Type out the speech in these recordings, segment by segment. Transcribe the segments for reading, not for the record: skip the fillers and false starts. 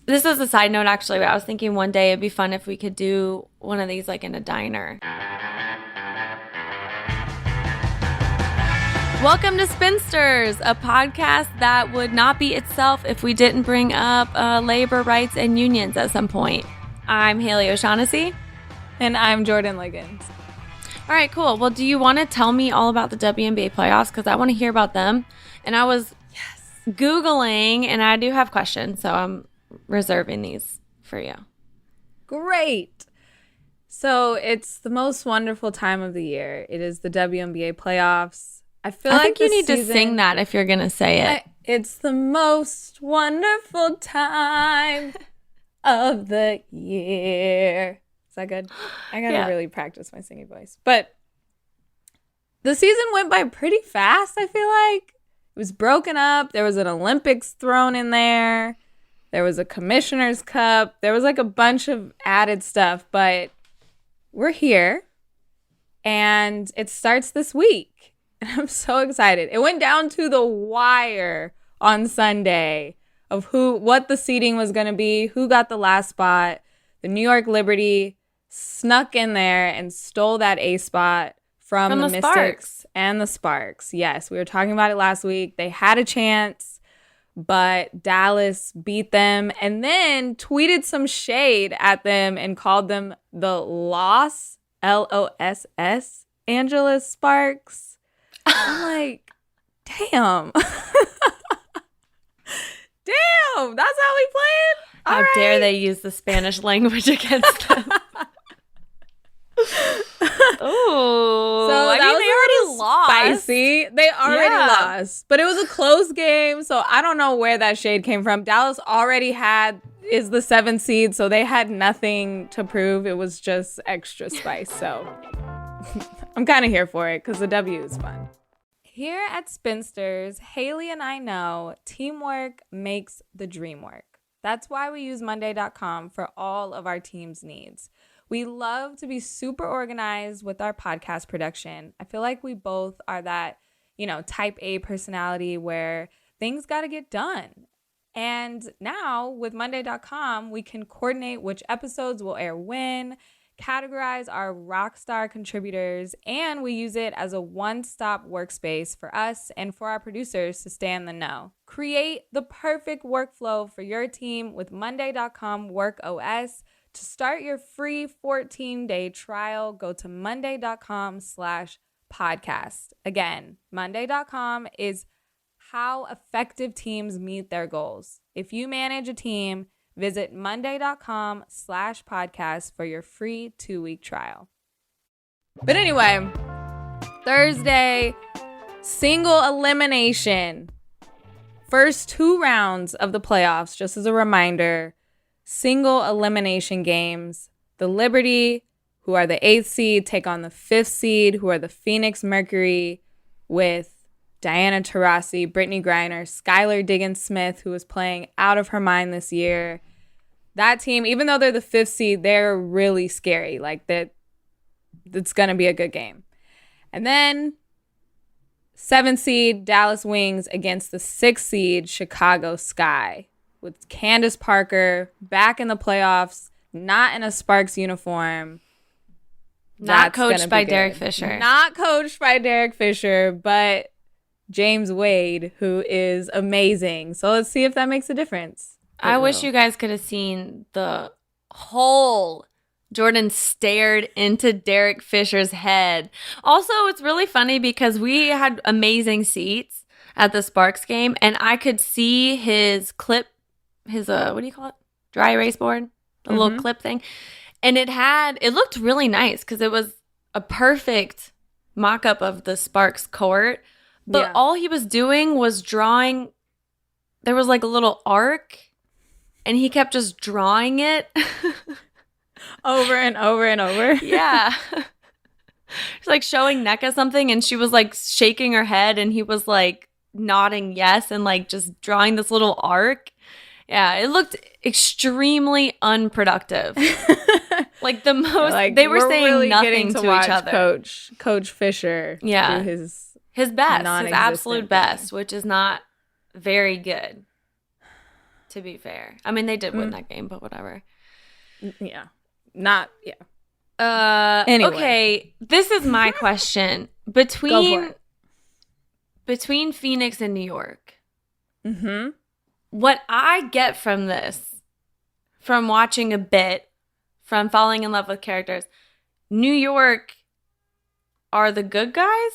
This is a side note, actually, but I was thinking one day it'd be fun if we could do one of these like in a diner. Welcome to Spinsters, a podcast that would not be itself if we didn't bring up labor rights and unions at some point. I'm Haley O'Shaughnessy. And I'm Jordan Liggins. All right, cool. Well, do you want to tell me all about the WNBA playoffs? Because I want to hear about them. And I was Googling, and I do have questions, so I'm reserving these for you. Great. So it's the most wonderful time of the year. It is the WNBA playoffs. I think you need to sing that if you're going to say it. It's the most wonderful time of the year. Is that good? I got to really practice my singing voice. But the season went by pretty fast, I feel like. It was broken up. There was an Olympics thrown in there. There was a Commissioner's Cup. There was like a bunch of added stuff. But we're here. And it starts this week. And I'm so excited. It went down to the wire on Sunday of what the seeding was going to be, who got the last spot. The New York Liberty snuck in there and stole that A spot from the Mystics Sparks. And the Sparks. Yes, we were talking about it last week. They had a chance, but Dallas beat them and then tweeted some shade at them and called them the Los, L-O-S-S, Angeles Sparks. I'm like, damn. Damn, that's how we playing? How dare they use the Spanish language against them? Oh, so I mean, they already lost. Spicy. They already lost. But it was a close game, so I don't know where that shade came from. Dallas already is the 7th seed, so they had nothing to prove. It was just extra spice, so I'm kind of here for it because the W is fun. Here at Spinsters, Haley and I know teamwork makes the dream work. That's why we use Monday.com for all of our team's needs. We love to be super organized with our podcast production. I feel like we both are that, type A personality where things got to get done. And now with Monday.com, we can coordinate which episodes will air when, categorize our rock star contributors, and we use it as a one-stop workspace for us and for our producers to stay in the know. Create the perfect workflow for your team with Monday.com Work OS. To start your free 14-day trial, go to monday.com/podcast. Again, monday.com is how effective teams meet their goals. If you manage a team, visit monday.com/podcast for your free 2-week trial. But anyway, Thursday, single elimination. First 2 rounds of the playoffs, just as a reminder, single elimination games. The Liberty, who are the 8th seed, take on the 5th seed, who are the Phoenix Mercury, with Diana Taurasi, Brittany Griner, Skylar Diggins-Smith, who was playing out of her mind this year. That team, even though they're the 5th seed, they're really scary. Like, it's going to be a good game. And then 7th seed, Dallas Wings against the 6th seed, Chicago Sky, with Candace Parker back in the playoffs, not in a Sparks uniform. Not coached by Derek Fisher. Not coached by Derek Fisher, but James Wade, who is amazing. So let's see if that makes a difference. I wish you guys could have seen the whole Jordan stared into Derek Fisher's head. Also, it's really funny because we had amazing seats at the Sparks game, and I could see his clip, what do you call it? Dry erase board? The little clip thing. And it looked really nice because it was a perfect mock-up of the Sparks court. But all he was doing was drawing. There was like a little arc, and he kept just drawing it. Over and over and over. Yeah. He's like showing Nneka something, and she was like shaking her head, and he was like nodding yes and like just drawing this little arc. Yeah, it looked extremely unproductive. Like the most, like, they were saying really nothing to each other. Coach Fisher. Yeah. Do his best, his absolute best, which is not very good. to be fair. I mean, they did win that game, but whatever. Yeah. Anyway. Okay, this is my question. Between Phoenix and New York, what I get from this, from watching a bit, from falling in love with characters, New York are the good guys?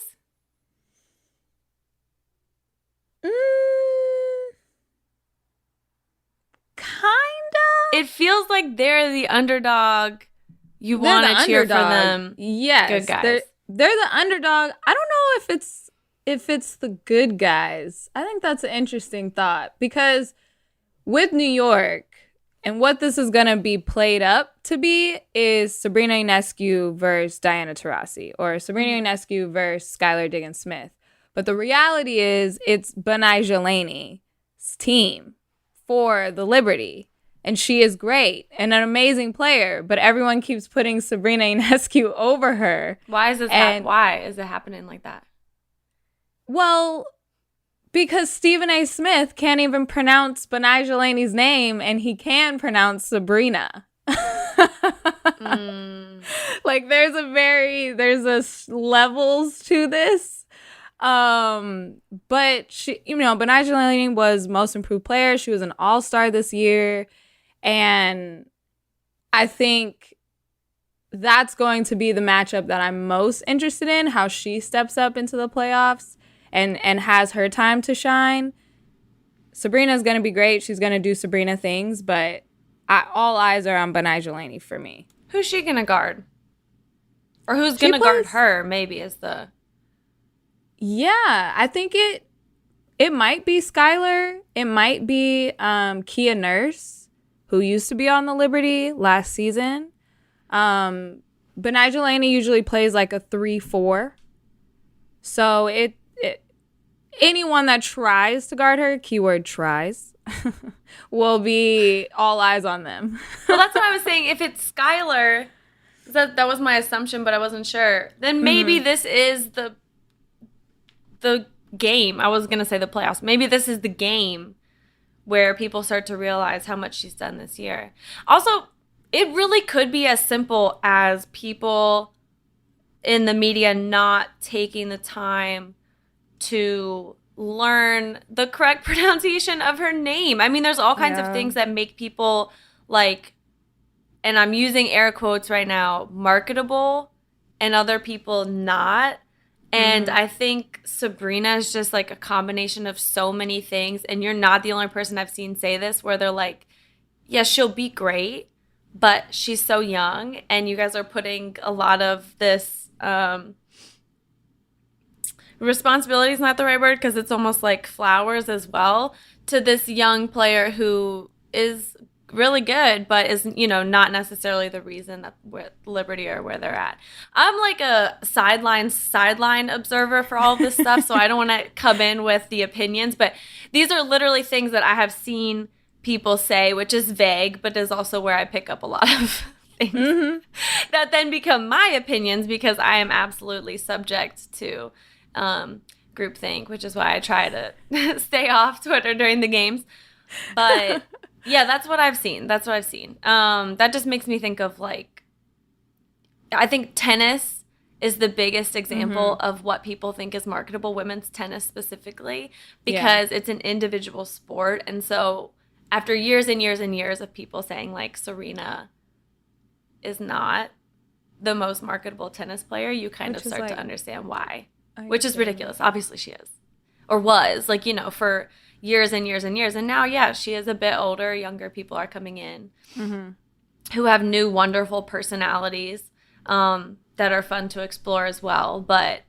Kinda. It feels like they're the underdog. You want to cheer for them. Yes. Good guys. They're the underdog. I don't know if it's the good guys. I think that's an interesting thought because with New York and what this is going to be played up to be is Sabrina Ionescu versus Diana Taurasi or Sabrina Ionescu versus Skylar Diggins-Smith. But the reality is it's Betnijah Laney's team for the Liberty. And she is great and an amazing player, but everyone keeps putting Sabrina Ionescu over her. Why is this? Why is it happening like that? Well, because Stephen A. Smith can't even pronounce Betnijah Laney's name, and he can pronounce Sabrina. Like there's levels to this. But she, Betnijah Laney was most improved player. She was an all-star this year. And I think that's going to be the matchup that I'm most interested in, how she steps up into the playoffs and has her time to shine. Sabrina's going to be great. She's going to do Sabrina things, but all eyes are on Betnijah Laney for me. Who's she going to guard? Or who's going to guard her, maybe, is the... Yeah, I think it might be Skylar. It might be Kia Nurse, who used to be on the Liberty last season. Betnijah Laney usually plays like a 3-4. So anyone that tries to guard her, keyword tries, will be all eyes on them. Well, that's what I was saying. If it's Skylar, that was my assumption, but I wasn't sure. Then maybe this is the game. I was going to say the playoffs. Maybe this is the game where people start to realize how much she's done this year. Also, it really could be as simple as people in the media not taking the time to learn the correct pronunciation of her name. I mean, there's all kinds of things that make people like, and I'm using air quotes right now, marketable, and other people not. And I think Sabrina is just like a combination of so many things. And you're not the only person I've seen say this where they're like, yeah, she'll be great, but she's so young. And you guys are putting a lot of this responsibility is not the right word because it's almost like flowers as well to this young player who is really good, but is, not necessarily the reason that with Liberty are where they're at. I'm like a sideline observer for all of this stuff, so I don't want to come in with the opinions, but these are literally things that I have seen people say, which is vague, but is also where I pick up a lot of things that then become my opinions because I am absolutely subject to groupthink, which is why I try to stay off Twitter during the games. But yeah, that's what I've seen. That just makes me think of like, I think tennis is the biggest example of what people think is marketable, women's tennis specifically, because it's an individual sport. And so after years and years and years of people saying like Serena is not the most marketable tennis player, you kind of start to understand why, which is ridiculous. Obviously she is, or was, like, for years and years and years. And now, she is a bit older. Younger people are coming in who have new, wonderful personalities that are fun to explore as well. But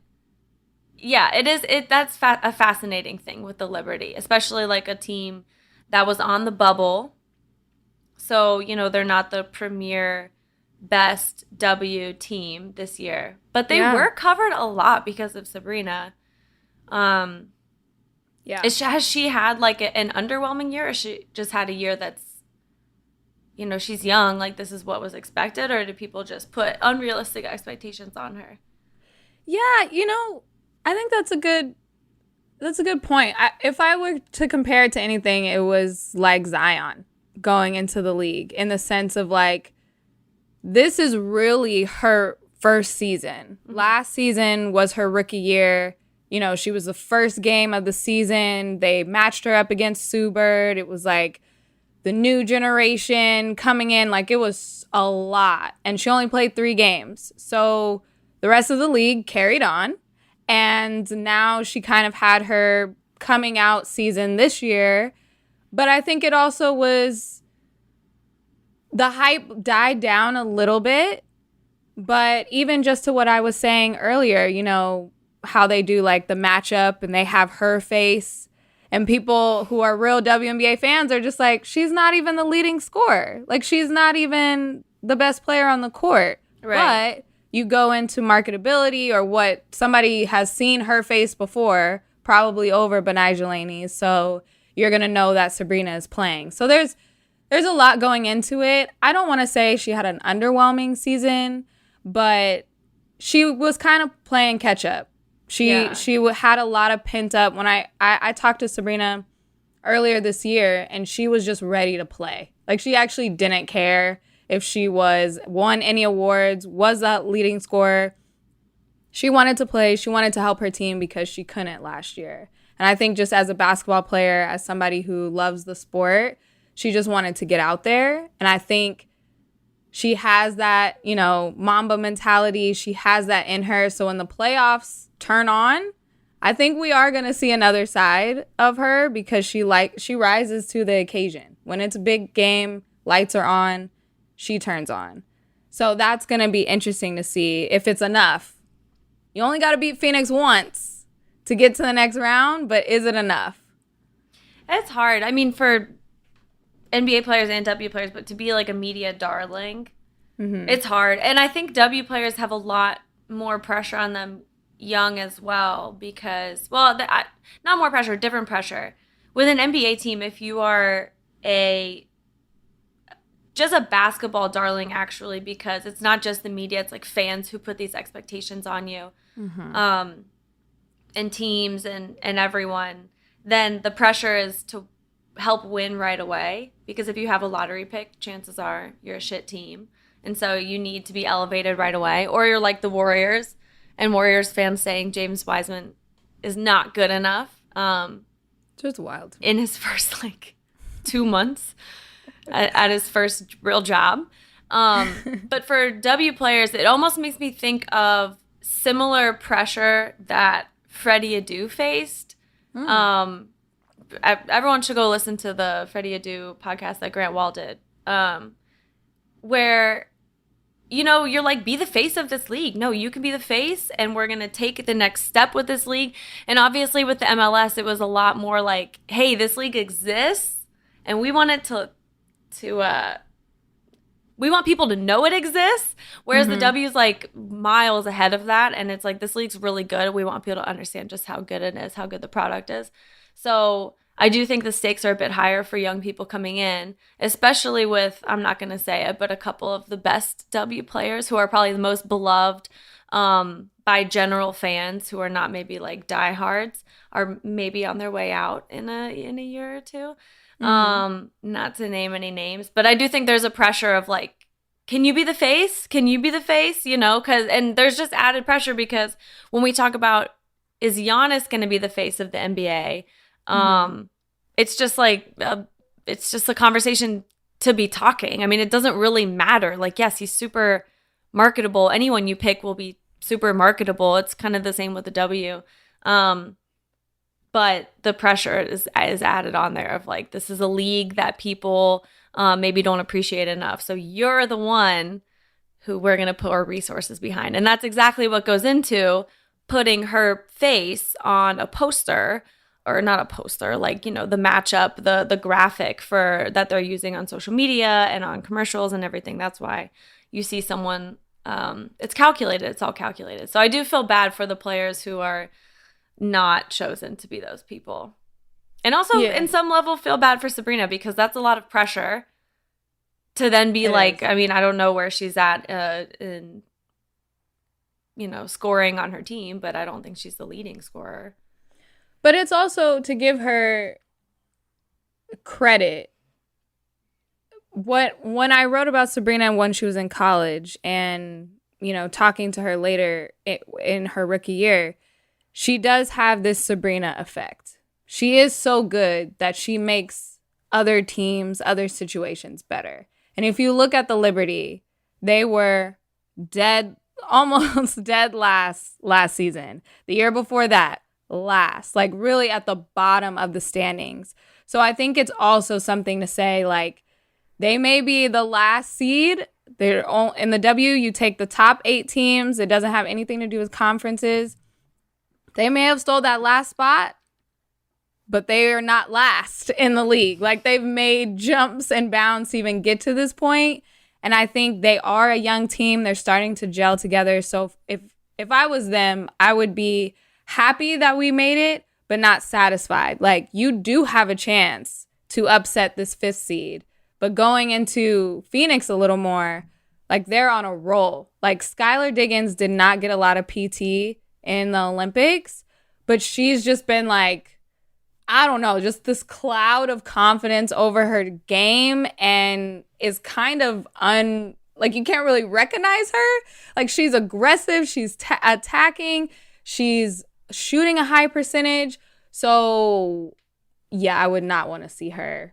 yeah, that's a fascinating thing with the Liberty, especially like a team that was on the bubble. So, they're not the premier best W team this year, but they were covered a lot because of Sabrina. Has she had like an underwhelming year, or she just had a year that's, she's young, like this is what was expected, or do people just put unrealistic expectations on her? Yeah, I think that's a good That's a good point. If I were to compare it to anything, it was like Zion going into the league, in the sense of like, this is really her first season. Mm-hmm. Last season was her rookie year. You know, she was the first game of the season. They matched her up against Sue Bird. It was like the new generation coming in. Like, it was a lot. And she only played 3 games. So the rest of the league carried on. And now she kind of had her coming out season this year. But I think it also was, the hype died down a little bit. But even just to what I was saying earlier, you know, how they do like the matchup and they have her face, and people who are real WNBA fans are just like, she's not even the leading scorer. Like, she's not even the best player on the court. Right. But you go into marketability, or what somebody has seen her face before, probably over Betnijah Laney's. So you're going to know that Sabrina is playing. So there's a lot going into it. I don't want to say she had an underwhelming season, but she was kind of playing catch up. She had a lot of pent up. When I talked to Sabrina earlier this year, and she was just ready to play. Like, she actually didn't care if she won any awards, was a leading scorer. She wanted to play. She wanted to help her team because she couldn't last year. And I think just as a basketball player, as somebody who loves the sport, she just wanted to get out there. And I think she has that, you know, Mamba mentality. She has that in her. So when the playoffs turn on, I think we are going to see another side of her, because she rises to the occasion. When it's a big game, lights are on, she turns on. So that's going to be interesting to see if it's enough. You only got to beat Phoenix once to get to the next round, but is it enough? It's hard. I mean, for NBA players and W players, but to be like a media darling, it's hard. And I think W players have a lot more pressure on them young as well, because, well, not more pressure, different pressure. With an NBA team, if you are just a basketball darling, actually, because it's not just the media, it's like fans who put these expectations on you, and teams and everyone, then the pressure is to help win right away, because if you have a lottery pick, chances are you're a shit team, and so you need to be elevated right away, or you're like the Warriors, and Warriors fans saying James Wiseman is not good enough. Just wild. In his first 2 months at his first real job. But for W players, it almost makes me think of similar pressure that Freddie Adu faced. Everyone should go listen to the Freddie Adu podcast that Grant Wall did, where, you know, you're like, be the face of this league. No, you can be the face, and we're going to take the next step with this league. And obviously with the MLS, it was a lot more like, hey, this league exists, and we want it we want people to know it exists. Whereas the W is like miles ahead of that, and it's like, this league's really good. We want people to understand just how good it is, how good the product is. So I do think the stakes are a bit higher for young people coming in, especially with, I'm not going to say it, but a couple of the best W players who are probably the most beloved by general fans, who are not maybe like diehards, are maybe on their way out in a year or two. Not to name any names, but I do think there's a pressure of like, can you be the face? Can you be the face? You know, and there's just added pressure, because when we talk about, is Giannis going to be the face of the NBA? It's just like, it's just a conversation to be talking. I mean, it doesn't really matter. Like, yes, he's super marketable. Anyone you pick will be super marketable. It's kind of the same with the W. But the pressure is added on there of like, this is a league that people maybe don't appreciate enough. So you're the one who we're going to put our resources behind. And that's exactly what goes into putting her face on a poster, or not a poster, like, you know, the matchup, the graphic that they're using on social media and on commercials and everything. That's why you see someone, it's calculated. It's all calculated. So I do feel bad for the players who are not chosen to be those people. And also, in some level, feel bad for Sabrina, because that's a lot of pressure to then be I mean, I don't know where she's at in, you know, scoring on her team, but I don't think she's the leading scorer. But it's also to give her credit. When I wrote about Sabrina when she was in college and, you know, talking to her later in her rookie year, she does have this Sabrina effect. She is so good that she makes other teams, other situations better. And if you look at the Liberty, they were almost dead last season. The year before that, last, like really at the bottom of the standings. So I think it's also something to say, like, they may be the last seed. They're in the W, you take the top 8 teams. It doesn't have anything to do with conferences. They may have stole that last spot, but they are not last in the league. Like, they've made jumps and bounds to even get to this point. And I think they are a young team. They're starting to gel together. So if I was them, I would be happy that we made it, but not satisfied. Like, you do have a chance to upset this 5th seed. But going into Phoenix a little more, like, they're on a roll. Like, Skylar Diggins did not get a lot of PT in the Olympics, but she's just been like, I don't know, just this cloud of confidence over her game, and is kind of like, you can't really recognize her. Like, she's aggressive, she's attacking, she's shooting a high percentage. So yeah, I would not want to see her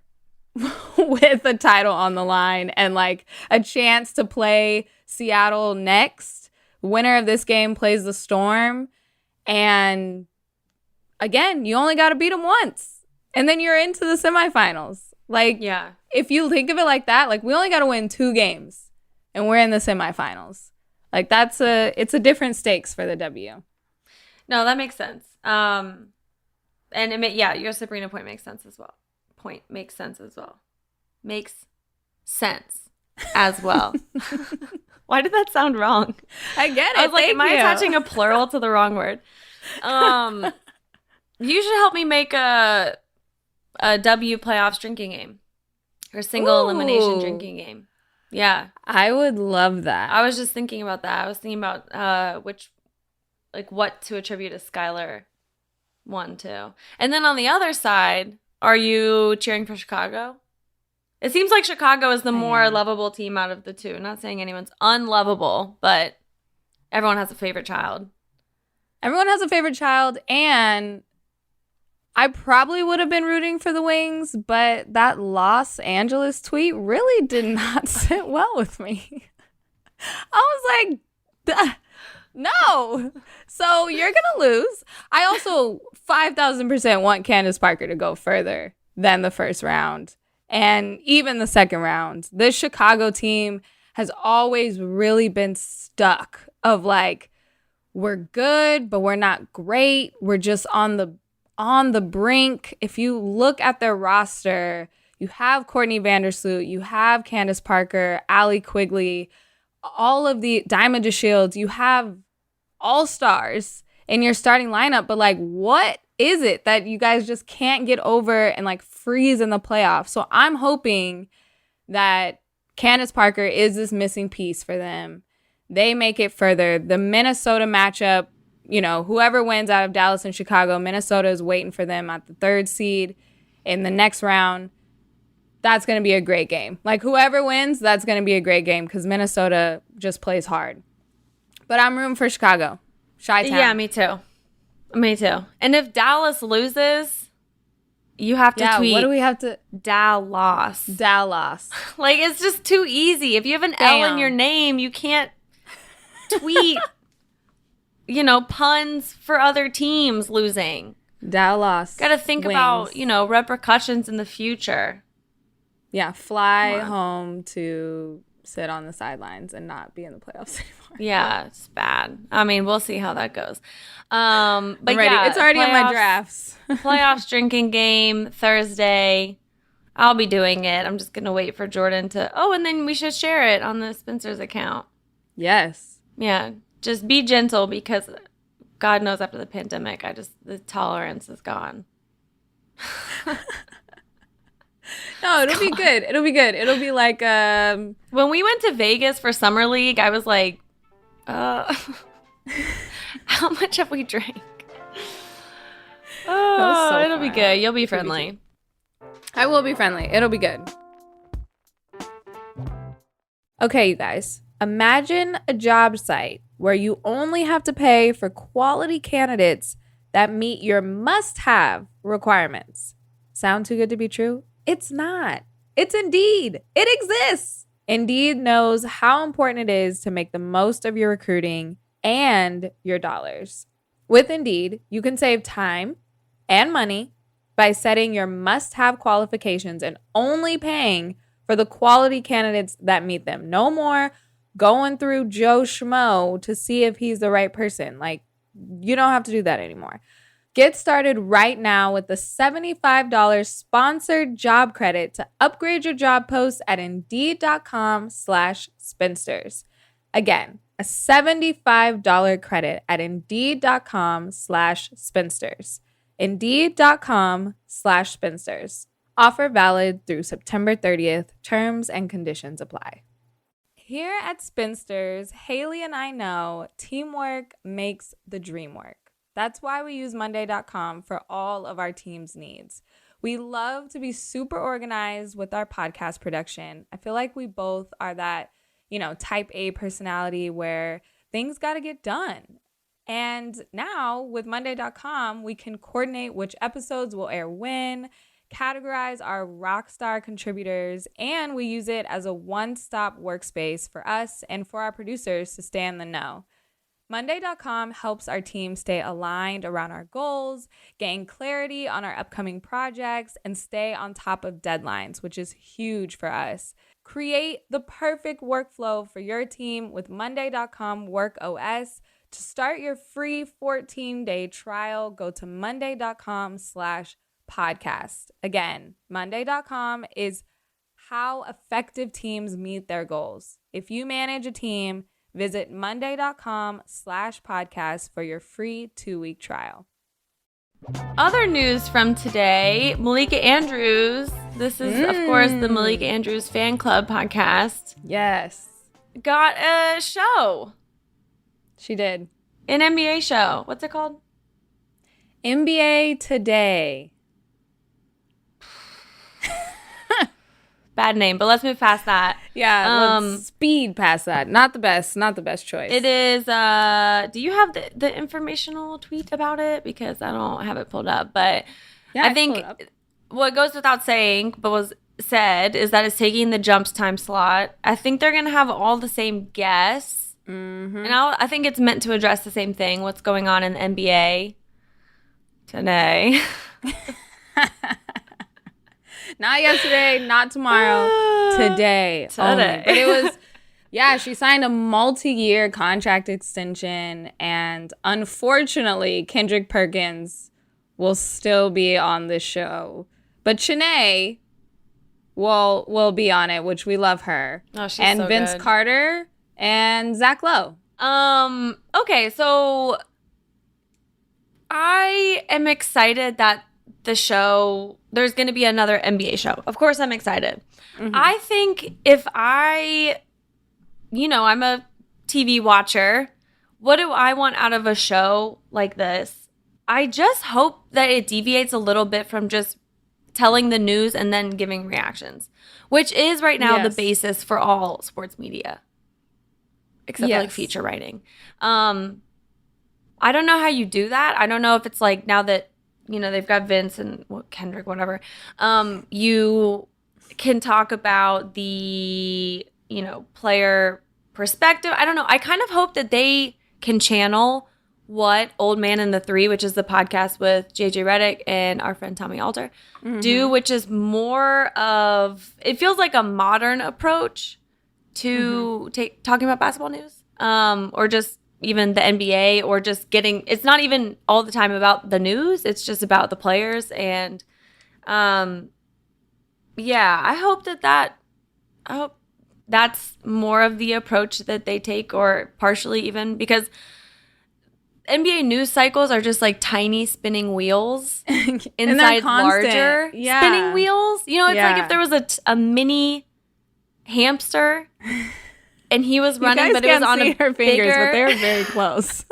with a title on the line and like a chance to play Seattle next. Winner of this game plays the Storm, and again, you only got to beat them once, and then you're into the semifinals. Like, yeah, if you think of it like that, like, we only got to win 2 games, and we're in the semifinals. Like, it's a different stakes for the W. No, that makes sense. And your Sabrina point makes sense as well. Makes sense as well. Why did that sound wrong? I get it. I was like, am I attaching a plural to the wrong word? You should help me make a W playoffs drinking game, or single elimination drinking game. Yeah, I would love that. I was just thinking about that. I was thinking about what to attribute a Skylar 1 to, and then on the other side, are you cheering for Chicago? It seems like Chicago is the more lovable team out of the two. Not saying anyone's unlovable, but everyone has a favorite child. Everyone has a favorite child, and I probably would have been rooting for the Wings, but that Los Angeles tweet really did not sit well with me. I was like, no. So you're going to lose. I also 5,000% want Candace Parker to go further than the first round and even the second round. This Chicago team has always really been stuck of like, we're good, but we're not great. We're just on the brink. If you look at their roster, you have Courtney Vandersloot, you have Candace Parker, Allie Quigley, all of the Diamond DeShields. You have all-stars in your starting lineup, but like, what is it that you guys just can't get over and like freeze in the playoffs? So I'm hoping that Candace Parker is this missing piece for them. They make it further. The Minnesota matchup, you know, whoever wins out of Dallas and Chicago, Minnesota is waiting for them at the 3rd seed in the next round. That's going to be a great game. Like, whoever wins, that's going to be a great game because Minnesota just plays hard. But I'm rooting for Chicago. Chi-town. Yeah, me too. Me too. And if Dallas loses, you have to tweet. What do we have to? Dallas. Like, it's just too easy. If you have an L in your name, you can't tweet, puns for other teams losing. Dallas. Got to think about, repercussions in the future. Yeah, fly home to sit on the sidelines and not be in the playoffs anymore. Yeah, it's bad. I mean, we'll see how that goes. But I'm ready. Yeah, it's already in my drafts. Playoffs drinking game Thursday. I'll be doing it. I'm just going to wait for Jordan to... Oh, and then we should share it on the Spencer's account. Yes. Yeah. Just be gentle because God knows after the pandemic, the tolerance is gone. No, it'll be good. It'll be good. It'll be like... When we went to Vegas for Summer League, I was like, how much have we drank? Oh, so it'll be fun. good. You'll be friendly. I will be friendly. It'll be good. Okay, you guys. Imagine a job site where you only have to pay for quality candidates that meet your must-have requirements. Sound too good to be true? It's not. It's Indeed. It exists. Indeed knows how important it is to make the most of your recruiting and your dollars. With Indeed, you can save time and money by setting your must-have qualifications and only paying for the quality candidates that meet them. No more going through Joe Schmo to see if he's the right person. Like, you don't have to do that anymore. Get started right now with the $75 sponsored job credit to upgrade your job post at Indeed.com/spinsters. Again, a $75 credit at Indeed.com/spinsters. Indeed.com/spinsters. Offer valid through September 30th. Terms and conditions apply. Here at Spinsters, Haley and I know teamwork makes the dream work. That's why we use Monday.com for all of our team's needs. We love to be super organized with our podcast production. I feel like we both are that, type A personality where things got to get done. And now with Monday.com, we can coordinate which episodes will air when, categorize our rockstar contributors, and we use it as a one-stop workspace for us and for our producers to stay in the know. Monday.com helps our team stay aligned around our goals, gain clarity on our upcoming projects, and stay on top of deadlines, which is huge for us. Create the perfect workflow for your team with Monday.com Work OS. To start your free 14-day trial, go to Monday.com/podcast. Again, Monday.com is how effective teams meet their goals. If you manage a team, visit Monday.com/podcast for your free 2-week trial. Other news from today, Malika Andrews, this is, of course, the Malika Andrews Fan Club podcast. Yes. Got a show. She did. An NBA show. What's it called? NBA Today. Bad name, but let's move past that. Yeah, let's speed past that. Not the best choice. It is, do you have the informational tweet about it? Because I don't have it pulled up, but yeah, I think what goes without saying, but was said, is that it's taking the Jumps time slot. I think they're going to have all the same guests. Mm-hmm. And I think it's meant to address the same thing, what's going on in the NBA today. Not yesterday, not tomorrow, today. Only. But it was, she signed a multi-year contract extension, and unfortunately, Kendrick Perkins will still be on the show. But Shanae will be on it, which we love her. Oh, she's and so Vince good. Carter and Zach Lowe. Okay, so I am excited that the show, there's going to be another NBA show. Of course, I'm excited. Mm-hmm. I think if I'm a TV watcher, what do I want out of a show like this? I just hope that it deviates a little bit from just telling the news and then giving reactions, which is right now the basis for all sports media, except for like feature writing. I don't know how you do that. I don't know if it's like now that they've got Vince and Kendrick, whatever. You can talk about the, player perspective. I don't know. I kind of hope that they can channel what Old Man and the Three, which is the podcast with JJ Redick and our friend Tommy Alter, do, which is more of, it feels like a modern approach to talking about basketball news, or just even the NBA, or just it's not even all the time about the news. It's just about the players. And I hope I hope that's more of the approach that they take, or partially even, because NBA news cycles are just like tiny spinning wheels inside larger spinning wheels. It's like if there was a mini hamster and he was running, but it was on her fingers, but they're very close.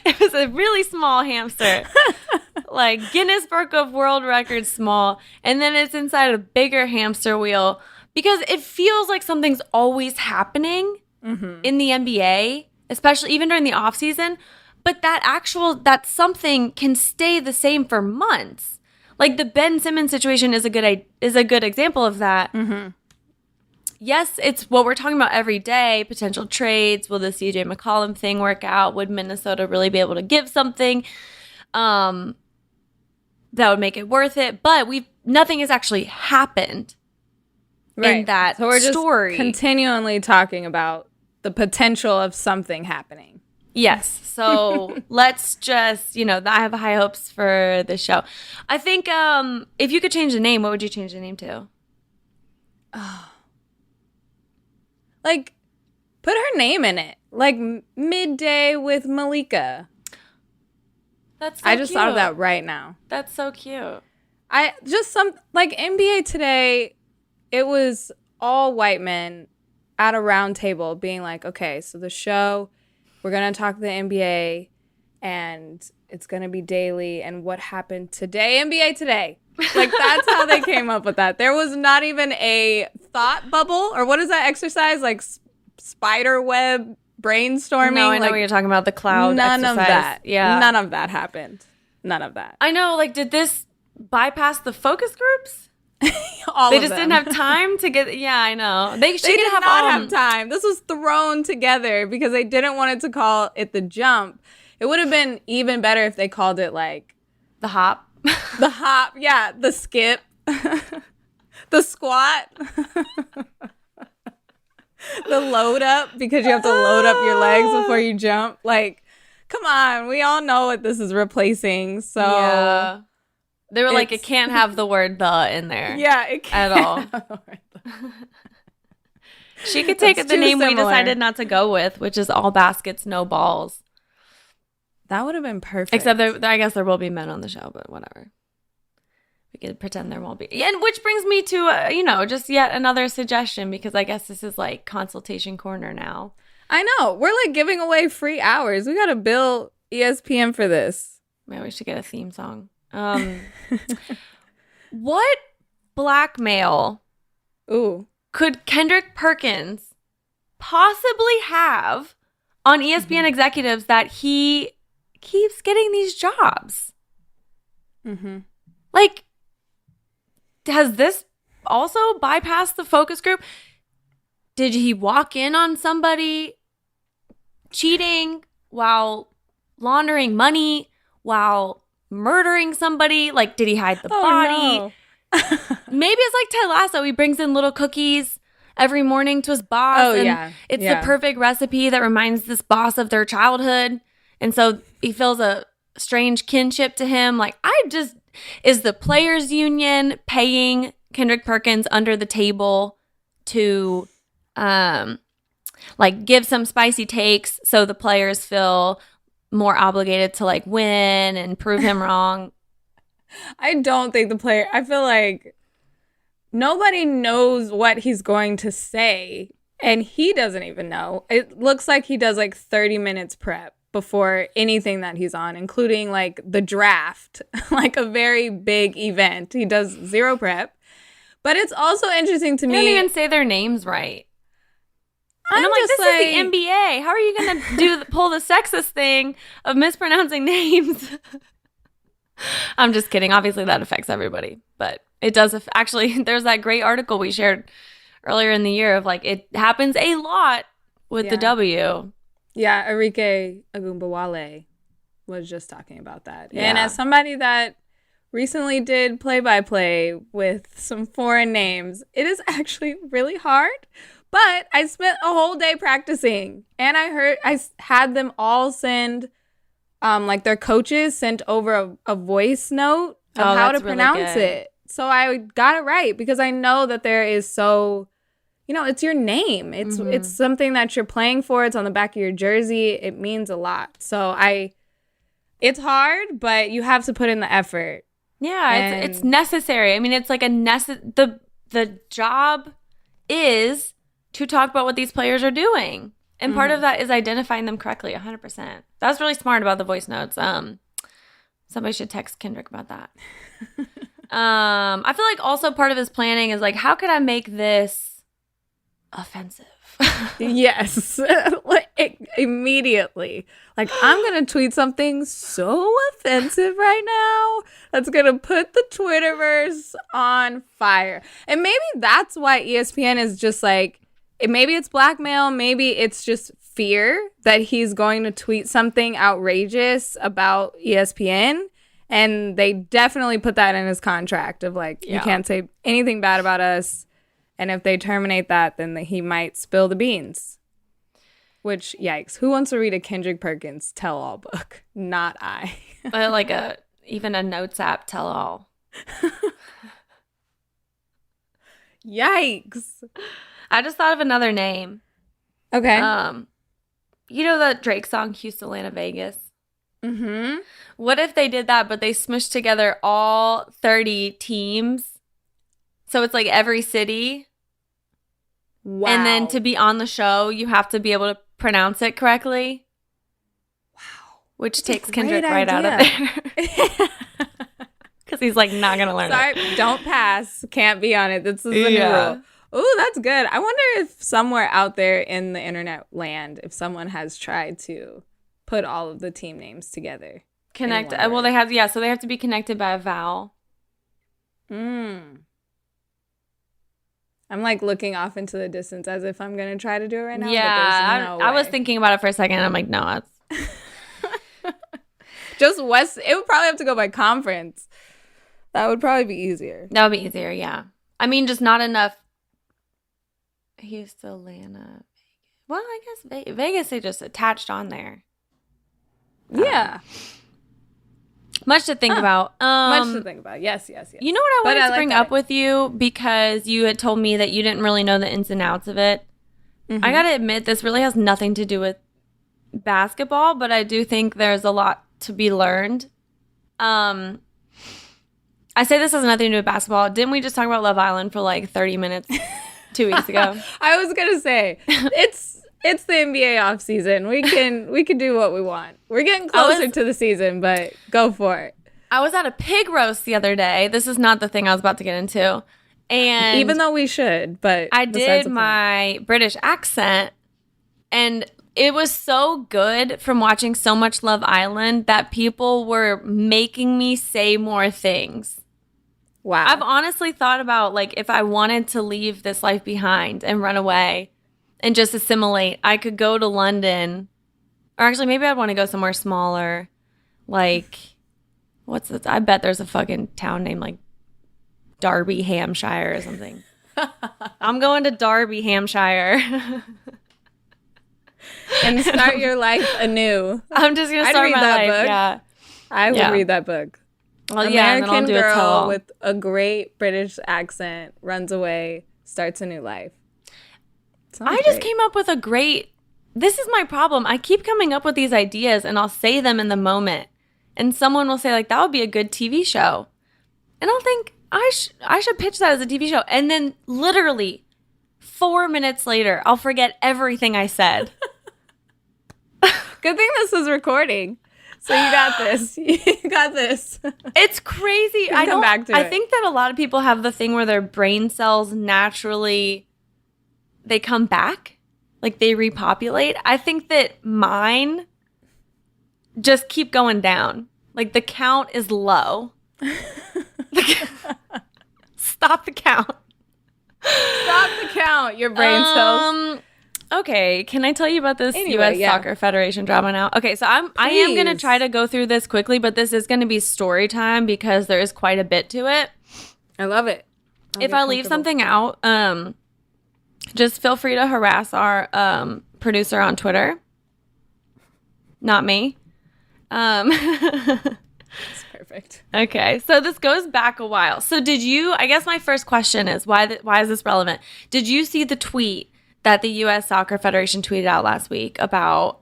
It was a really small hamster. like Guinness Book of World Records small, and then it's inside a bigger hamster wheel because it feels like something's always happening in the NBA, especially even during the off season. But that something can stay the same for months. Like the Ben Simmons situation is a good example of that. Yes, it's what we're talking about every day, potential trades. Will the CJ McCollum thing work out? Would Minnesota really be able to give something that would make it worth it? But nothing has actually happened in that so we're story. Just continually talking about the potential of something happening. Yes. So let's just, I have high hopes for this show. I think if you could change the name, what would you change the name to? Like, put her name in it. Like, Midday with Malika. That's so I just cute. thought of that right now. That's so cute. NBA Today, it was all white men at a round table being like, okay, so the show, we're going to talk to the NBA, and it's going to be daily, and what happened today, NBA Today. Like, that's how they came up with that. There was not even a thought bubble, or what is that exercise? Like, spider web brainstorming? No, I know what you're talking about, the cloud None exercise. of that. Yeah. None of that happened. None of that. I know, did this bypass the focus groups? All they of just them. didn't have time to get. Yeah, I know. They did not have time. This was thrown together because they didn't want it to call it the jump. It would have been even better if they called it like the hop. The hop, yeah, the skip, the squat, the load up, because you have to load up your legs before you jump. Like, come on, we all know what this is replacing. So yeah. They were like, it can't have the word "the" in there. Yeah, it can't at all. She could take the name we decided not to go with, which is all baskets, no balls. That would have been perfect. Except I guess there will be men on the show, but whatever. We could pretend there won't be. And which brings me to, just yet another suggestion, because I guess this is like consultation corner now. I know. We're like giving away free hours. We got to bill ESPN for this. Man, we should get a theme song. What blackmail could Kendrick Perkins possibly have on ESPN executives that he keeps getting these jobs? Like, has this also bypassed the focus group? Did he walk in on somebody cheating while laundering money, while murdering somebody? Like, did he hide the body? No. Maybe it's like Ted Lasso. He brings in little cookies every morning to his boss. It's the perfect recipe that reminds this boss of their childhood. And so he feels a strange kinship to him. Like, is the players union paying Kendrick Perkins under the table to give some spicy takes so the players feel more obligated to like win and prove him wrong? I don't think I feel like nobody knows what he's going to say, and he doesn't even know. It looks like he does like 30 minutes prep before anything that he's on, including like the draft, like a very big event. He does zero prep. But it's also interesting to me. They don't even say their names right. And I'm like, this is the NBA. How are you going to pull the sexist thing of mispronouncing names? I'm just kidding. Obviously, that affects everybody. But it does. Actually, there's that great article we shared earlier in the year of like, it happens a lot with the W. Yeah, Arike Agumbawale was just talking about that. Yeah. And as somebody that recently did play-by-play with some foreign names, it is actually really hard. But I spent a whole day practicing, and I had them all send, their coaches sent over a voice note of how to pronounce it. So I got it right because I know that there is it's your name. It's something that you're playing for. It's on the back of your jersey. It means a lot. So it's hard, but you have to put in the effort. Yeah, it's necessary. I mean, it's like the job is to talk about what these players are doing. And part of that is identifying them correctly, 100%. That's really smart about the voice notes. Somebody should text Kendrick about that. I feel like also part of his planning is like, how could I make this offensive? Yes. Immediately. Like, I'm going to tweet something so offensive right now that's going to put the Twitterverse on fire. And maybe that's why ESPN is just like, maybe it's blackmail. Maybe it's just fear that he's going to tweet something outrageous about ESPN. And they definitely put that in his contract of like, you can't say anything bad about us. And if they terminate that, then he might spill the beans. Which, yikes. Who wants to read a Kendrick Perkins tell-all book? Not I. Like even a notes app tell-all. Yikes. I just thought of another name. Okay. You know the Drake song, Houston, Atlanta, Vegas? Mm-hmm. What if they did that, but they smushed together all 30 teams? So it's like every city. Wow. And then to be on the show, you have to be able to pronounce it correctly. Wow. Which takes Kendrick right out of there. Because he's like not going to learn it. Sorry, don't pass. Can't be on it. This is the new rule. Ooh, that's good. I wonder if somewhere out there in the internet land, if someone has tried to put all of the team names together. Connect. Well, they have, so they have to be connected by a vowel. I'm like looking off into the distance as if I'm going to try to do it right now. Yeah, but I was thinking about it for a second. And I'm like, no, it's just West. It would probably have to go by conference. That would probably be easier. That would be easier, yeah. I mean, just not enough. Houston, Atlanta, Vegas. Well, I guess Vegas they just attached on there. Yeah. Much to think about. Much to think about. Yes. You know what I wanted to bring up with you because you had told me that you didn't really know the ins and outs of it. Mm-hmm. I got to admit, this really has nothing to do with basketball, but I do think there's a lot to be learned. I say this has nothing to do with basketball. Didn't we just talk about Love Island for like 30 minutes 2 weeks ago? I was going to say, it's the NBA off season. We can do what we want. We're getting closer to the season, but go for it. I was at a pig roast the other day. This is not the thing I was about to get into. And even though we should, but I did my British accent, and it was so good from watching so much Love Island that people were making me say more things. Wow. I've honestly thought about like if I wanted to leave this life behind and run away and just assimilate, I could go to London, or actually maybe I'd want to go somewhere smaller, like what's this? I bet there's a fucking town named like Derby, Hampshire or something. I'm going to Derby, Hampshire. And start your life anew. I'm just going to start my life. Book. Yeah. I would read that book. Well, American girl with a great British accent runs away, starts a new life. I just came up with this is my problem. I keep coming up with these ideas and I'll say them in the moment. And someone will say like, that would be a good TV show. And I'll think, I should pitch that as a TV show. And then literally 4 minutes later, I'll forget everything I said. Good thing this is recording. So you got this. You got this. It's crazy. I think that a lot of people have the thing where their brain cells naturally, they come back. Like they repopulate. I think that mine just keep going down. Like the count is low. Stop the count. Stop the count, your brain cells. Okay, can I tell you about this U.S. Soccer Federation drama now? Okay, so I am going to try to go through this quickly, but this is going to be story time because there is quite a bit to it. I love it. If I leave something out, just feel free to harass our producer on Twitter. Not me. That's perfect. Okay, so this goes back a while. So I guess my first question is, why is this relevant? Did you see the tweet that the U.S. Soccer Federation tweeted out last week about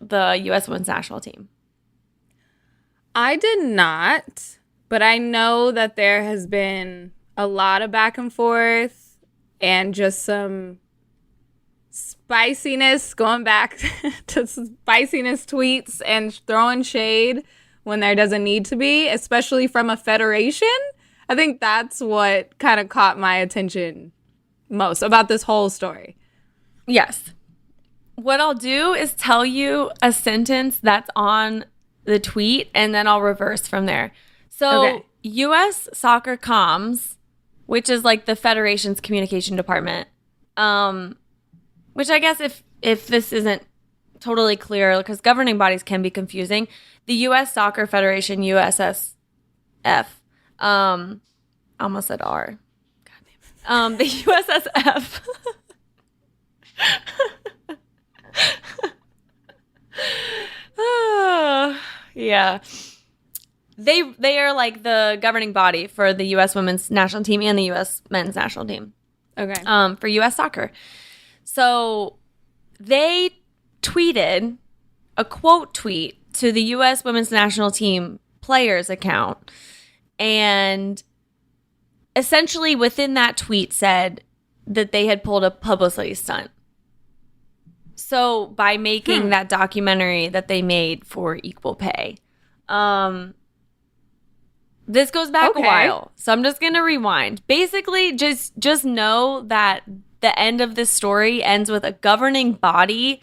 the U.S. women's national team? I did not, but I know that there has been a lot of back and forth and just some spiciness, going back to spiciness tweets and throwing shade when there doesn't need to be, especially from a federation. I think that's what kind of caught my attention most about this whole story. Yes. What I'll do is tell you a sentence that's on the tweet, and then I'll reverse from there. So U.S. Soccer Comms, which is like the Federation's communication department, which I guess if this isn't totally clear, because governing bodies can be confusing, the U.S. Soccer Federation, USSF, I almost said R. God damn it. The USSF. Yeah. They are like the governing body for the U.S. women's national team and the U.S. men's national team. Okay. For U.S. soccer. So they tweeted a quote tweet to the U.S. women's national team players account, and essentially within that tweet said that they had pulled a publicity stunt. So by making that documentary that they made for equal pay, this goes back a while. So I'm just going to rewind. Basically, just know that the end of this story ends with a governing body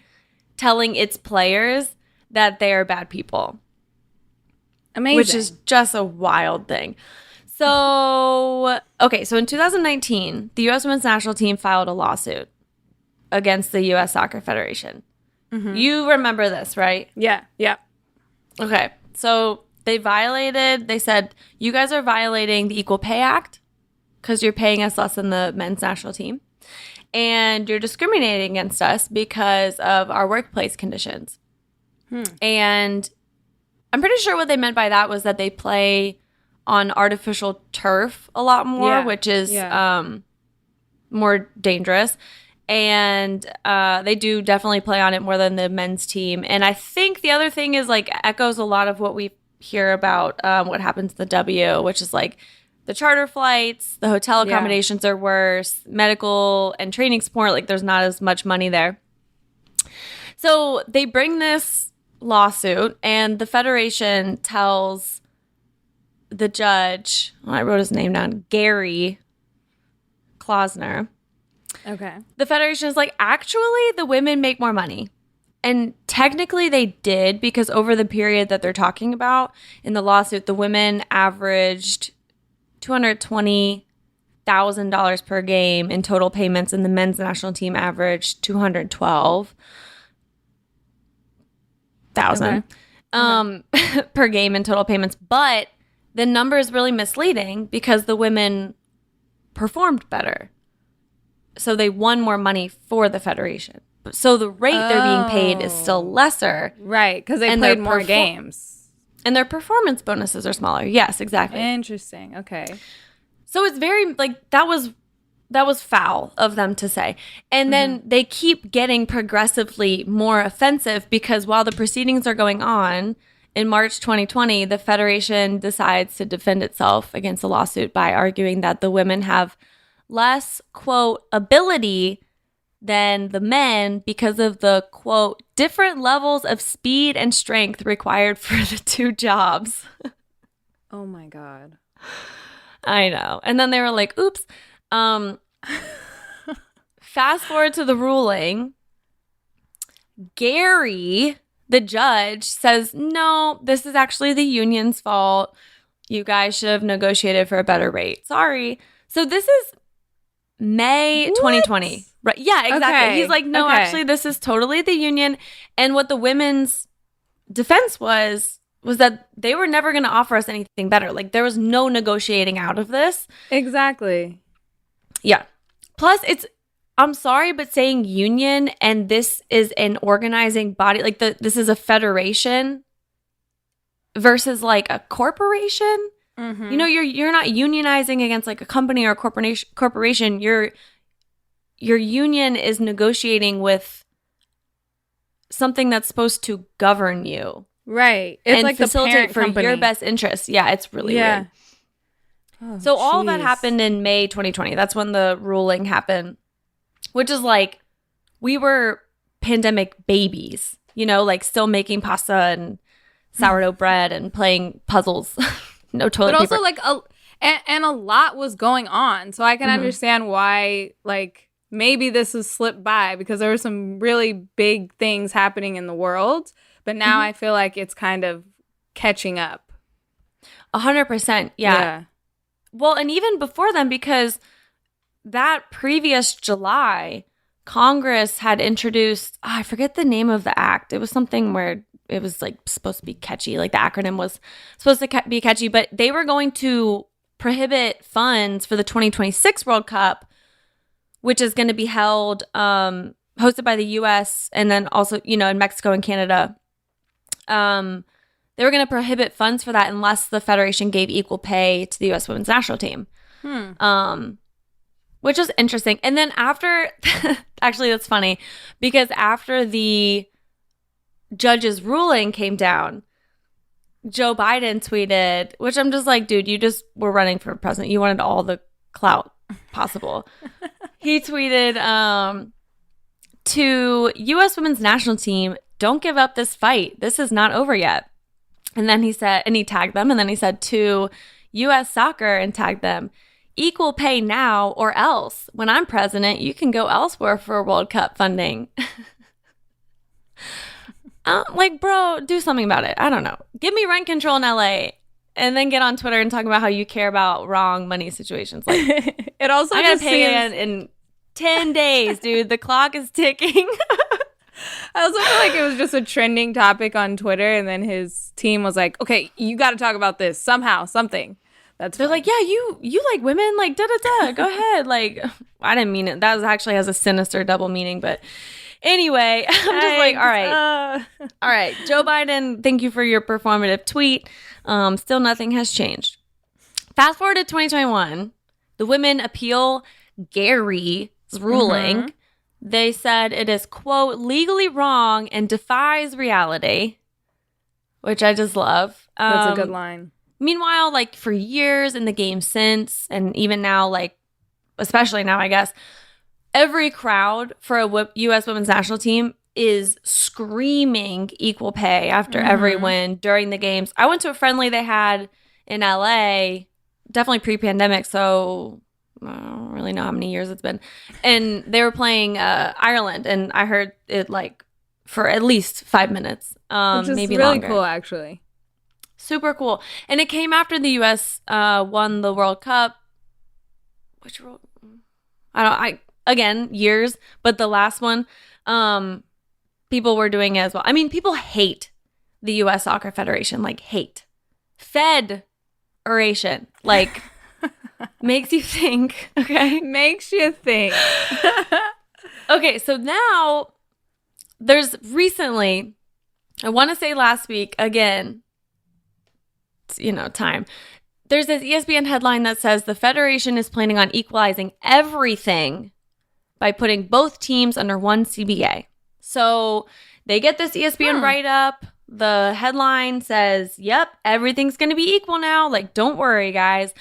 telling its players that they are bad people. Amazing. Which is just a wild thing. So, so in 2019, the U.S. women's national team filed a lawsuit against the U.S. Soccer Federation. Mm-hmm. You remember this, right? Yeah. Okay. So they said, you guys are violating the Equal Pay Act because you're paying us less than the men's national team. And you're discriminating against us because of our workplace conditions. And I'm pretty sure what they meant by that was that they play on artificial turf a lot more, which is more dangerous. And they do definitely play on it more than the men's team. And I think the other thing is like echoes a lot of what we hear about what happens to the W, which is like the charter flights, the hotel accommodations are worse, medical and training support, like there's not as much money there. So they bring this lawsuit, and the Federation tells the judge, I wrote his name down, Gary Klausner. Okay. The Federation is like, actually, the women make more money. And technically they did, because over the period that they're talking about in the lawsuit, the women averaged $220,000 per game in total payments, and the men's national team averaged $212,000 per game in total payments. But the number is really misleading because the women performed better. So they won more money for the Federation. So the rate they're being paid is still lesser. Right, because they played more games. And their performance bonuses are smaller. Yes, exactly. Interesting. Okay. So it's very, like, that was foul of them to say. And then they keep getting progressively more offensive because while the proceedings are going on, in March 2020, the Federation decides to defend itself against the lawsuit by arguing that the women have less, quote, ability than the men because of the, quote, different levels of speed and strength required for the two jobs. Oh my God. I know. And then they were like, oops. Fast forward to the ruling. Gary, the judge, says, no, this is actually the union's fault. You guys should have negotiated for a better rate. Sorry. So this is May 2020. Right. Yeah, exactly. Okay. He's like, no, actually, this is totally the union. And what the women's defense was that they were never going to offer us anything better. Like, there was no negotiating out of this. Exactly. Yeah. Plus, I'm sorry, but saying union and this is an organizing body, like this is a federation versus like a corporation. You know, you're not unionizing against like a company or a corporation. Your union is negotiating with something that's supposed to govern you. Right. It's and like facilitate the for company. your best interest. Yeah, it's really weird. Oh, so all that happened in May 2020. That's when the ruling happened, which is like we were pandemic babies, you know, like still making pasta and sourdough bread and playing puzzles. No toilet paper. But also, like, a lot was going on. So I can understand why, like, maybe this has slipped by because there were some really big things happening in the world. But now I feel like it's kind of catching up. 100%. Yeah. Well, and even before then, because that previous July, Congress had introduced, I forget the name of the act. It was something where it was like supposed to be catchy. Like the acronym was supposed to be catchy, but they were going to prohibit funds for the 2026 World Cup, which is going to be held, hosted by the U.S. and then also, you know, in Mexico and Canada. They were going to prohibit funds for that unless the federation gave equal pay to the U.S. women's national team. Which was interesting. And then after, actually, that's funny because after the judge's ruling came down, Joe Biden tweeted, which I'm just like, dude, you just were running for president. You wanted all the clout possible. He tweeted to U.S. women's national team, don't give up this fight. This is not over yet. And then he said, and he tagged them, and then he said to U.S. soccer and tagged them, equal pay now or else. When I'm president, you can go elsewhere for World Cup funding. Like, bro, do something about it. I don't know. Give me rent control in LA and then get on Twitter and talk about how you care about wrong money situations. Like, it also I gotta pay in 10 days, dude. The clock is ticking. I also feel like it was just a trending topic on Twitter, and then his team was like, okay, you got to talk about this somehow, something. They're like, yeah, you like women, like, da-da-da, go ahead. Like, I didn't mean it. That was actually has a sinister double meaning, but anyway, I'm just like, all right, Joe Biden, thank you for your performative tweet. Still nothing has changed. Fast forward to 2021, the women appeal Gary's ruling. They said it is, quote, legally wrong and defies reality, which I just love. That's a good line. Meanwhile, like for years in the game since, and even now, like, especially now, I guess, every crowd for a U.S. women's national team is screaming equal pay after every win during the games. I went to a friendly they had in L.A., definitely pre-pandemic, so I don't really know how many years it's been. And they were playing Ireland, and I heard it like for at least 5 minutes, which is maybe really longer. Cool, actually. Super cool. And it came after the U.S. Won the World Cup. Which world? Again, years, but the last one, people were doing it as well. I mean, people hate the U.S. Soccer Federation, like hate. Fed-eration, like makes you think, okay? Makes you think. Okay, so now there's recently, I want to say last week, again, time. There's this ESPN headline that says the Federation is planning on equalizing everything by putting both teams under one CBA. So they get this ESPN write-up. The headline says, yep, everything's going to be equal now. Like, don't worry, guys.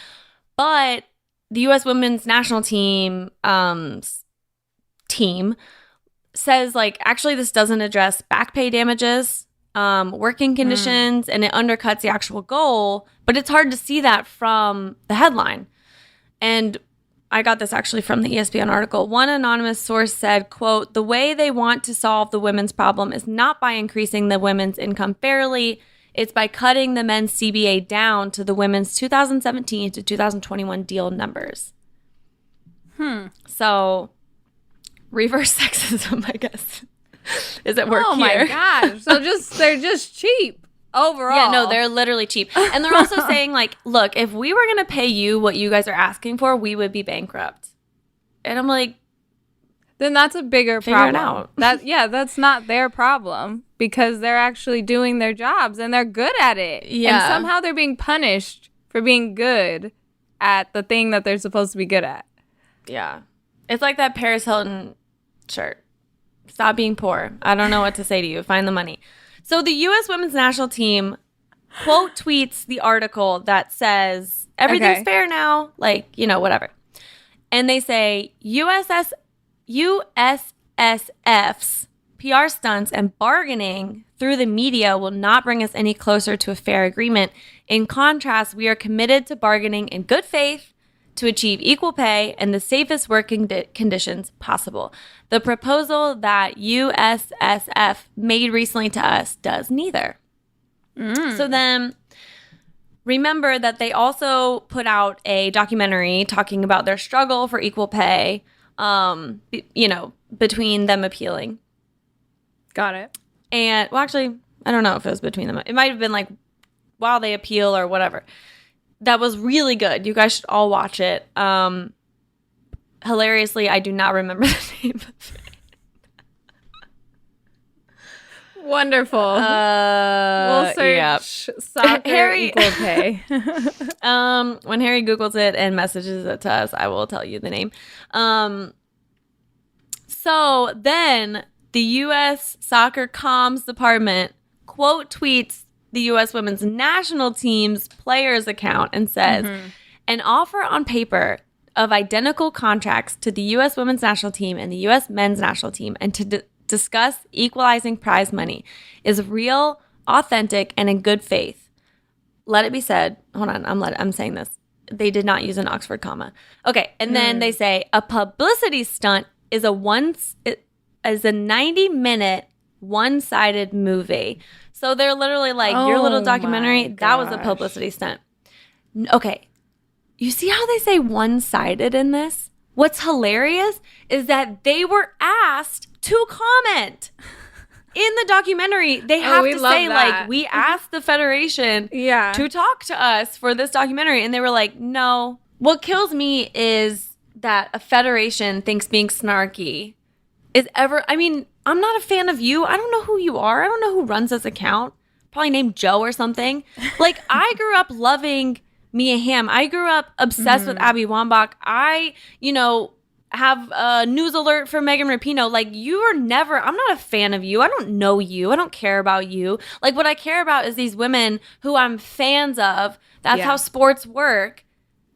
But the U.S. women's national team says, like, actually, this doesn't address back pay damages, working conditions, and it undercuts the actual goal. But it's hard to see that from the headline. And I got this actually from the ESPN article. One anonymous source said, quote, the way they want to solve the women's problem is not by increasing the women's income fairly. It's by cutting the men's CBA down to the women's 2017 to 2021 deal numbers. So, reverse sexism, I guess, is at work here. Oh my gosh. So they're just cheap overall. Yeah, no, they're literally cheap. And they're also saying, like, look, if we were going to pay you what you guys are asking for, we would be bankrupt. And I'm like, then that's a bigger figure problem. It out. That's not their problem because they're actually doing their jobs and they're good at it. Yeah. And somehow they're being punished for being good at the thing that they're supposed to be good at. Yeah. It's like that Paris Hilton shirt. Stop being poor. I don't know what to say to you. Find the money. So the U.S. women's national team quote tweets the article that says everything's fair now. Like, whatever. And they say USS USF's PR stunts and bargaining through the media will not bring us any closer to a fair agreement. In contrast, we are committed to bargaining in good faith to achieve equal pay and the safest working conditions possible. The proposal that USSF made recently to us does neither. So then remember that they also put out a documentary talking about their struggle for equal pay, between them appealing. Got it. And, well, actually, I don't know if it was between them. It might have been like while they appeal or whatever. That was really good. You guys should all watch it. Hilariously, I do not remember the name of it. Wonderful. We'll search soccer Harry, equal pay. When Harry Googles it and messages it to us, I will tell you the name. So then the U.S. Soccer Comms Department quote tweets the U.S. Women's National Team's players account and says, an offer on paper of identical contracts to the U.S. Women's National Team and the U.S. Men's National Team and to discuss equalizing prize money is real, authentic, and in good faith. Let it be said. Hold on, I'm saying this. They did not use an Oxford comma. Okay, and then they say a publicity stunt is a 90-minute one-sided movie. So they're literally like, your little documentary, that was a publicity stunt. Okay, you see how they say one-sided in this? What's hilarious is that they were asked to comment in the documentary. They have to say, like, we asked the Federation to talk to us for this documentary. And they were like, no. What kills me is that a federation thinks being snarky is ever... I mean, I'm not a fan of you. I don't know who you are. I don't know who runs this account. Probably named Joe or something. Like, I grew up loving Mia Hamm. I grew up obsessed with Abby Wambach. I, have a news alert for Megan Rapinoe. Like, you are never... I'm not a fan of you. I don't know you. I don't care about you. Like, what I care about is these women who I'm fans of. That's how sports work.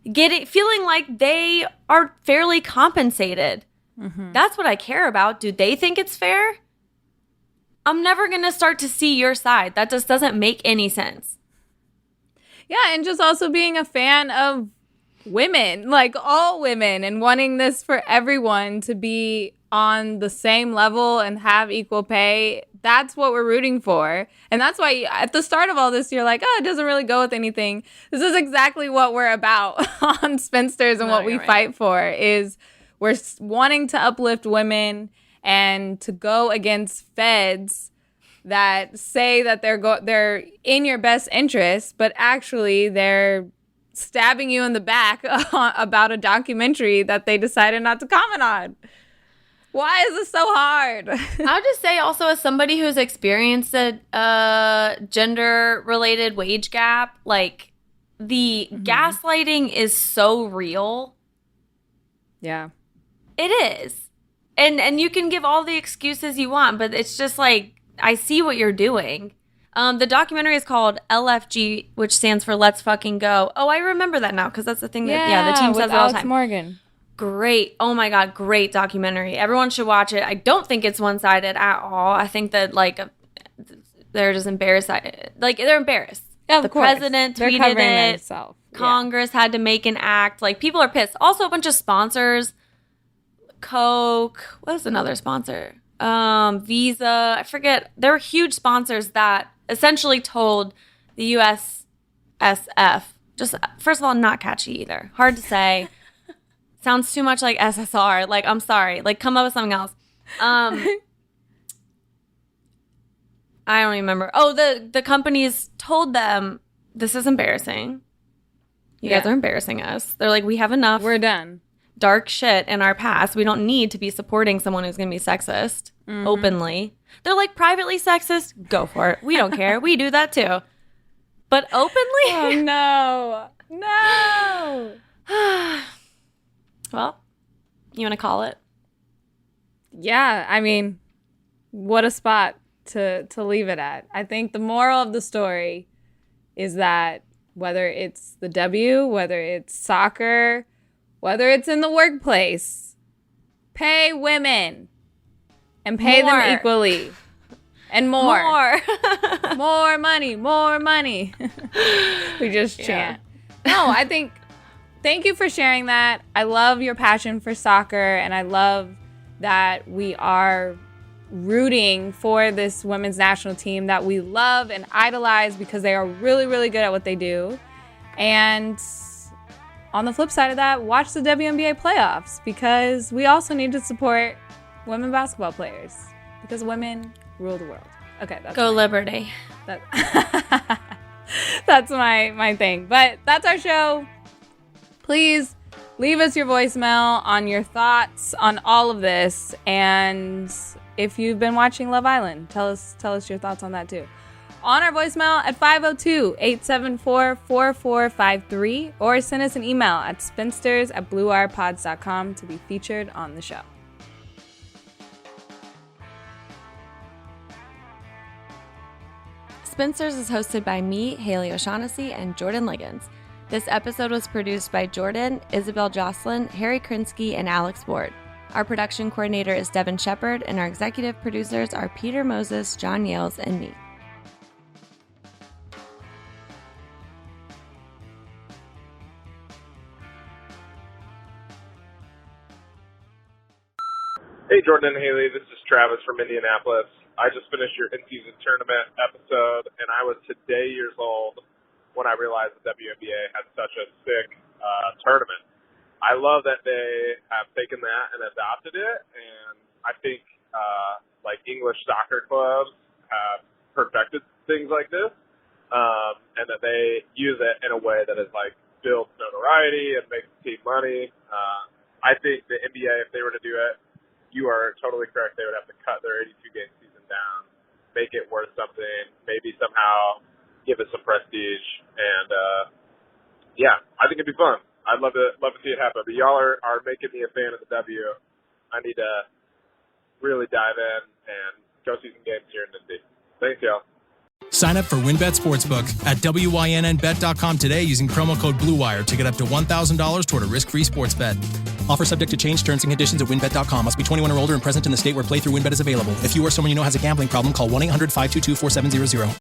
Feeling like they are fairly compensated. That's what I care about. Do they think it's fair? I'm never going to start to see your side. That just doesn't make any sense. Yeah, and just also being a fan of women, like all women, and wanting this for everyone to be on the same level and have equal pay. That's what we're rooting for. And that's why at the start of all this, you're like, oh, it doesn't really go with anything. This is exactly what we're about on Spinsters and what we fight for is we're wanting to uplift women and to go against feds that say that they're in your best interest, but actually they're stabbing you in the back about a documentary that they decided not to comment on. Why is this so hard? I'll just say also, as somebody who's experienced a gender-related wage gap, like, the gaslighting is so real. Yeah. It is. And you can give all the excuses you want, but it's just like, I see what you're doing. The documentary is called LFG, which stands for Let's Fucking Go. Oh, I remember that now, because that's the thing that, the team says all the time. Morgan. Great. Oh my God, great documentary. Everyone should watch it. I don't think it's one-sided at all. I think that, like, they're just embarrassed. Like, they're embarrassed. Yeah, the president tweeted it. Themselves. Congress had to make an act. Like, people are pissed. Also, a bunch of sponsors. Coke. What was another sponsor? Visa. I forget. There were huge sponsors that essentially told the USSF, just, first of all, not catchy either. Hard to say. Sounds too much like SSR. Like, I'm sorry. Like, come up with something else. I don't even remember. Oh, the companies told them, this is embarrassing. You guys are embarrassing us. They're like, we have enough. We're done. Dark shit in our past. We don't need to be supporting someone who's going to be sexist openly. They're like, privately sexist? Go for it. We don't care. We do that too. But openly? Oh, no. No. Well, you want to call it? Yeah, I mean, what a spot to leave it at. I think the moral of the story is that whether it's the W, whether it's soccer, whether it's in the workplace, pay women. and pay them equally. And more. More money, more money. We just chant. No, I think, thank you for sharing that. I love your passion for soccer, and I love that we are rooting for this women's national team that we love and idolize because they are really, really good at what they do. And on the flip side of that, watch the WNBA playoffs because we also need to support women basketball players because women rule the world. Okay, that's Go Liberty. That's my thing. But that's our show. Please leave us your voicemail on your thoughts on all of this. And if you've been watching Love Island, tell us your thoughts on that too. On our voicemail at 502-874-4453 or send us an email at spinsters@bluewirepods.com to be featured on the show. Spinsters is hosted by me, Haley O'Shaughnessy, and Jordan Liggins. This episode was produced by Jordan, Isabel Jocelyn, Harry Krinsky, and Alex Ward. Our production coordinator is Devin Shepard, and our executive producers are Peter Moses, John Yales, and me. Hey, Jordan and Haley, this is Travis from Indianapolis. I just finished your in-season tournament episode, and I was today years old when I realized the WNBA had such a sick tournament. I love that they have taken that and adopted it, and I think like English soccer clubs have perfected things like this, and that they use it in a way that is like builds notoriety and makes the team money. I think the NBA, if they were to do it, you are totally correct. They would have to cut their 82-game season down, make it worth something, maybe somehow give it some prestige, and yeah, I think it'd be fun. I'd love to see it happen. But y'all are making me a fan of the W. I need to really dive in and go see some games here in Indy. Thanks, y'all. Sign up for WynnBET Sportsbook at WYNNBet.com today using promo code BlueWire to get up to $1,000 toward a risk-free sports bet. Offer subject to change. Terms and conditions at WynnBET.com. Must be 21 or older and present in the state where playthrough WynnBET is available. If you or someone you know has a gambling problem, call 1-800-522-4700.